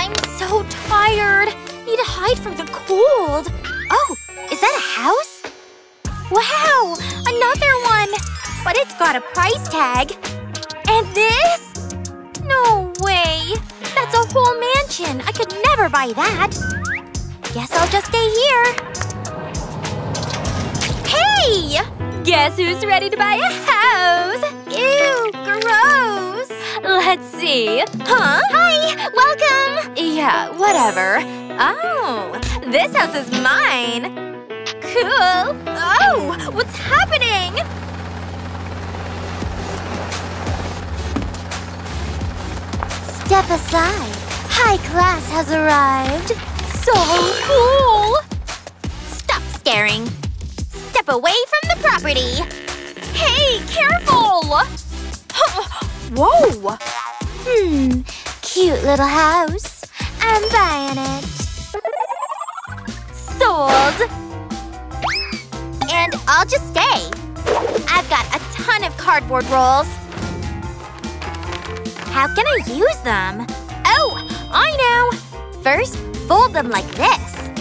I'm so tired. Need to hide from the cold. Oh, is that a house? Wow, another one. But it's got a price tag. And this? No way. That's a whole mansion. I could never buy that. Guess I'll just stay here. Hey! Guess who's ready to buy a house? Ew, gross. Let's see. Huh? Hi, welcome. Yeah, whatever. Oh, this house is mine. Cool. Oh, what's happening? Step aside. High class has arrived. So cool. Stop staring. Step away from the property. Hey, careful! Whoa! Cute little house. I'm buying it. Sold. And I'll just stay. I've got a ton of cardboard rolls. How can I use them? Oh, I know! First, fold them like this.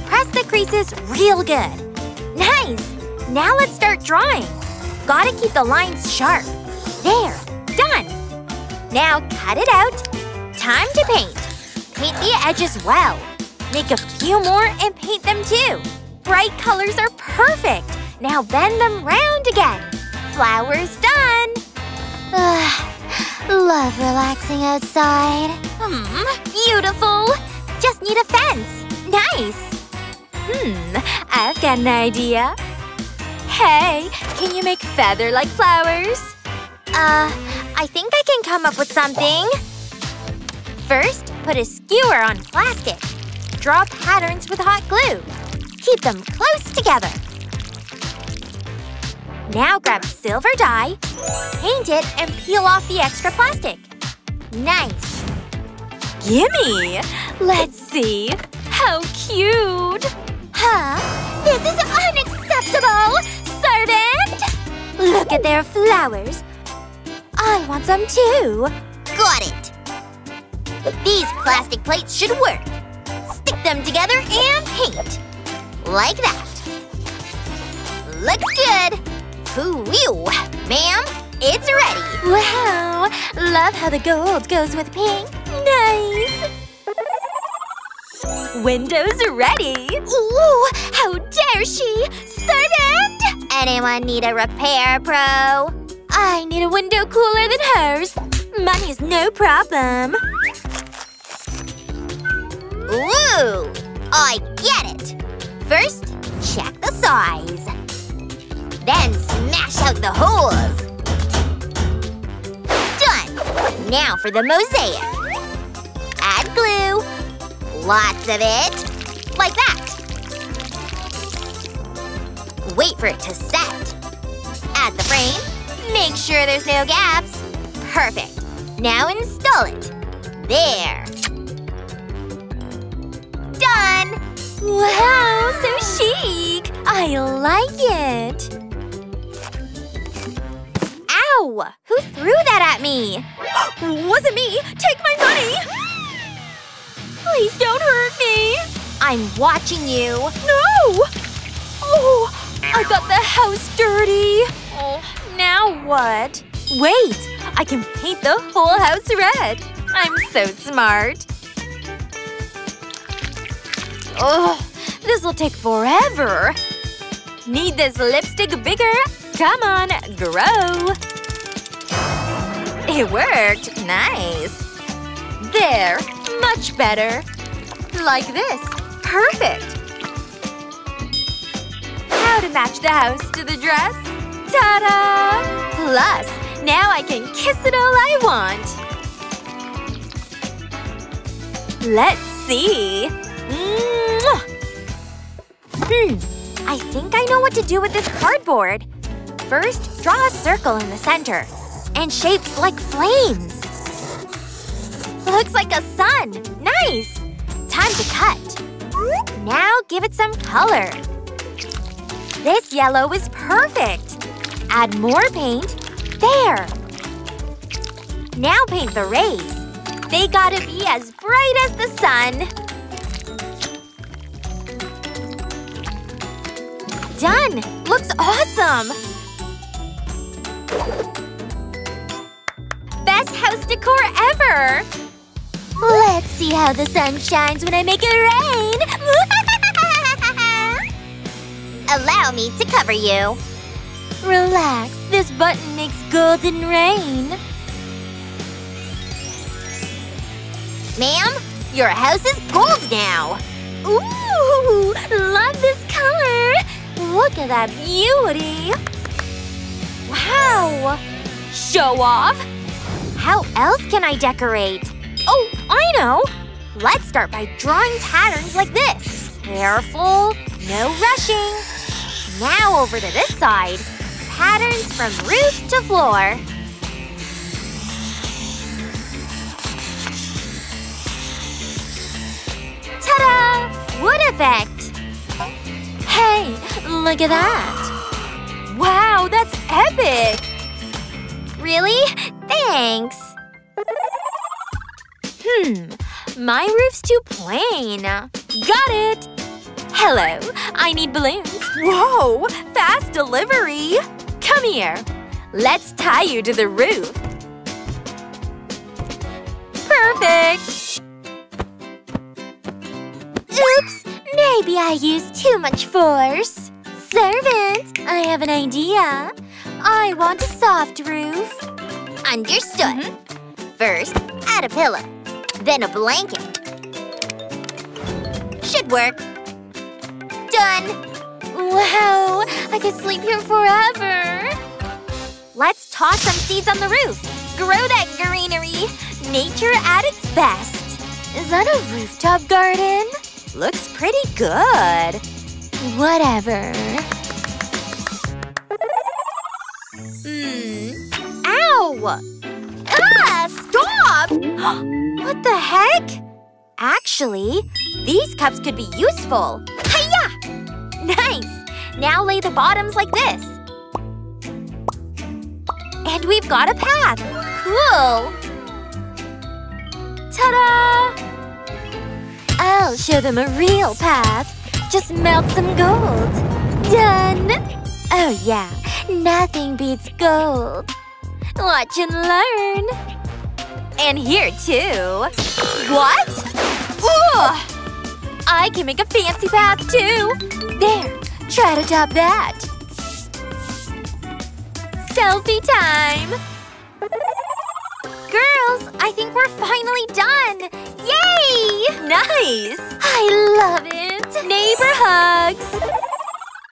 Press the creases real good. Nice! Now let's start drawing. Gotta keep the lines sharp. There, done! Now cut it out. Time to paint. Paint the edges well. Make a few more and paint them too. Bright colors are perfect. Now bend them round again. Flowers done. Love relaxing outside. Beautiful. Just need a fence. Nice. I've got an idea. Hey, can you make feather-like flowers? I think I can come up with something. First, put a skewer on plastic. Draw patterns with hot glue. Keep them close together. Now grab silver dye, paint it, and peel off the extra plastic. Nice. Gimme! Let's see. How cute! Huh? This is unacceptable! Servant! Look at their flowers. I want some too. Got it. These plastic plates should work. Stick them together and paint. Like that. Looks good. Ooh, ma'am, it's ready. Wow, love how the gold goes with pink. Nice. Windows ready. Ooh, how dare she! Servant! Anyone need a repair pro? I need a window cooler than hers. Money's no problem. Ooh, I get it. First, check the size. Then smash out the holes. Done! Now for the mosaic. Add glue. Lots of it. Like that. Wait for it to set. Add the frame. Make sure there's no gaps. Perfect. Now install it. There. Done! Wow, so chic! I like it! Ow! Who threw that at me? Wasn't me! Take my money! Please don't hurt me! I'm watching you! No! Oh! I got the house dirty! Oh, now what? Wait! I can paint the whole house red! I'm so smart! Oh, this'll take forever! Need this lipstick bigger? Come on, grow! It worked! Nice! There! Much better! Like this! Perfect! How to match the house to the dress? Ta-da! Plus, now I can kiss it all I want! Let's see… I think I know what to do with this cardboard. First, draw a circle in the center. And shapes like flames. Looks like a sun. Nice! Time to cut. Now give it some color. This yellow is perfect. Add more paint. There! Now paint the rays. They gotta be as bright as the sun. Done! Looks awesome! Best house decor ever! Let's see how the sun shines when I make it rain! Allow me to cover you. Relax, this button makes golden rain. Ma'am, your house is gold now. Ooh, love this color. Look at that beauty. Wow. Show off. How else can I decorate? Oh, I know. Let's start by drawing patterns like this. Careful, no rushing. Now over to this side. Patterns from roof to floor. Ta-da! Wood effect! Hey, look at that! Wow, that's epic! Really? Thanks! My roof's too plain. Got it! Hello, I need balloons. Whoa, fast delivery! Come here. Let's tie you to the roof. Perfect! Oops, maybe I used too much force. Servant, I have an idea. I want a soft roof. Understood. First, add a pillow. Then a blanket. Should work. Done! Wow, I could sleep here forever. Let's toss some seeds on the roof. Grow that greenery. Nature at its best. Is that a rooftop garden? Looks pretty good. Whatever. Ow! Ah, stop! What the heck? Actually, these cups could be useful. Hiya! Nice! Now lay the bottoms like this. And we've got a path. Cool! Ta-da! I'll show them a real path. Just melt some gold. Done! Oh yeah, nothing beats gold. Watch and learn. And here too. What? Ugh! I can make a fancy path too. There, try to top that. Selfie time! Girls, I think we're finally done! Yay! Nice! I love it! Neighbor hugs!